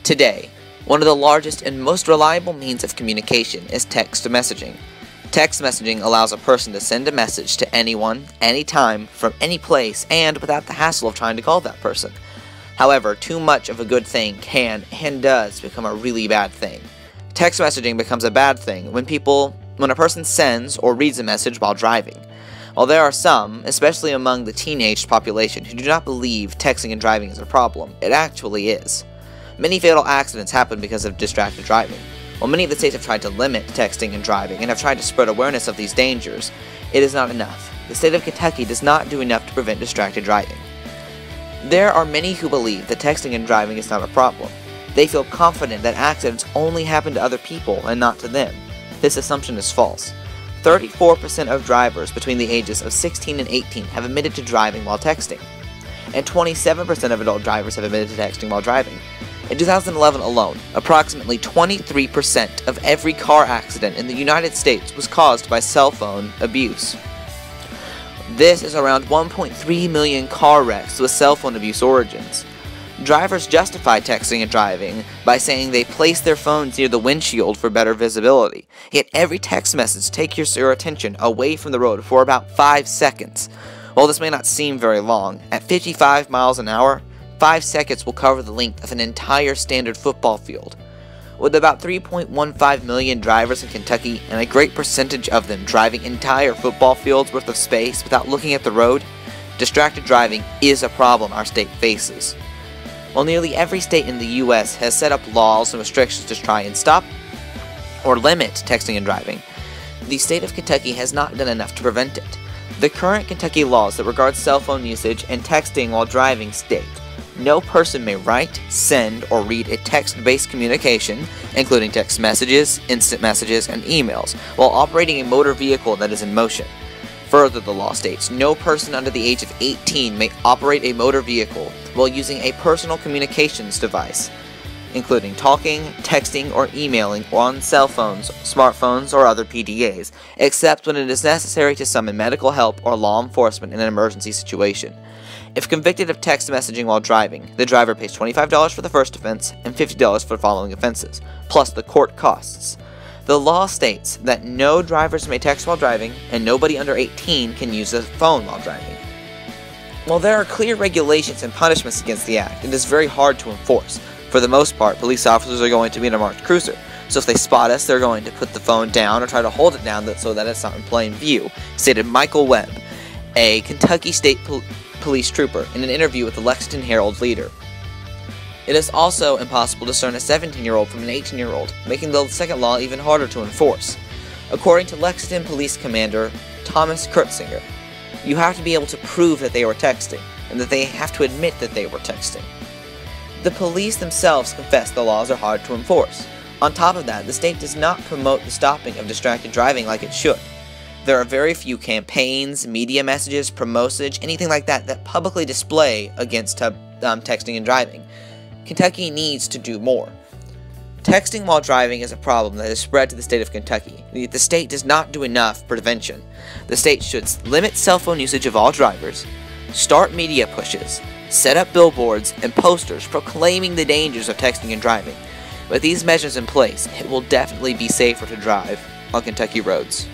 Today, one of the largest and most reliable means of communication is text messaging. Text messaging allows a person to send a message to anyone, anytime, from any place, and without the hassle of trying to call that person. However, too much of a good thing can and does become a really bad thing. Text messaging becomes a bad thing when a person sends or reads a message while driving. While there are some, especially among the teenage population, who do not believe texting and driving is a problem, it actually is. Many fatal accidents happen because of distracted driving. While many of the states have tried to limit texting and driving and have tried to spread awareness of these dangers, it is not enough. The state of Kentucky does not do enough to prevent distracted driving. There are many who believe that texting and driving is not a problem. They feel confident that accidents only happen to other people and not to them. This assumption is false. 34% of drivers between the ages of 16 and 18 have admitted to driving while texting, and 27% of adult drivers have admitted to texting while driving. In 2011 alone, approximately 23% of every car accident in the United States was caused by cell phone abuse. This is around 1.3 million car wrecks with cell phone abuse origins. Drivers justify texting and driving by saying they place their phones near the windshield for better visibility. Yet every text message takes your attention away from the road for about 5 seconds. While this may not seem very long, at 55 miles an hour, 5 seconds will cover the length of an entire standard football field. With about 3.15 million drivers in Kentucky and a great percentage of them driving entire football fields worth of space without looking at the road, distracted driving is a problem our state faces. While nearly every state in the U.S. has set up laws and restrictions to try and stop or limit texting and driving, the state of Kentucky has not done enough to prevent it. The current Kentucky laws that regard cell phone usage and texting while driving state: no person may write, send, or read a text-based communication, including text messages, instant messages, and emails, while operating a motor vehicle that is in motion. Further, the law states no person under the age of 18 may operate a motor vehicle while using a personal communications device, including talking, texting, or emailing on cell phones, smartphones, or other PDAs, except when it is necessary to summon medical help or law enforcement in an emergency situation. If convicted of text messaging while driving, the driver pays $25 for the first offense and $50 for the following offenses, plus the court costs. The law states that no drivers may text while driving, and nobody under 18 can use a phone while driving. While there are clear regulations and punishments against the act, it is very hard to enforce. For the most part, police officers are going to be in a marked cruiser, so if they spot us, they're going to put the phone down or try to hold it down so that it's not in plain view, stated Michael Webb, a Kentucky State Police trooper, in an interview with the Lexington Herald-Leader. It is also impossible to discern a 17-year-old from an 18-year-old, making the second law even harder to enforce. According to Lexington Police Commander Thomas Kurtzinger, you have to be able to prove that they were texting, and that they have to admit that they were texting. The police themselves confess the laws are hard to enforce. On top of that, the state does not promote the stopping of distracted driving like it should. There are very few campaigns, media messages, promotions, anything like that publicly display against texting and driving. Kentucky needs to do more. Texting while driving is a problem that has spread to the state of Kentucky, yet the state does not do enough prevention. The state should limit cell phone usage of all drivers, start media pushes, set up billboards and posters proclaiming the dangers of texting and driving. With these measures in place, it will definitely be safer to drive on Kentucky roads.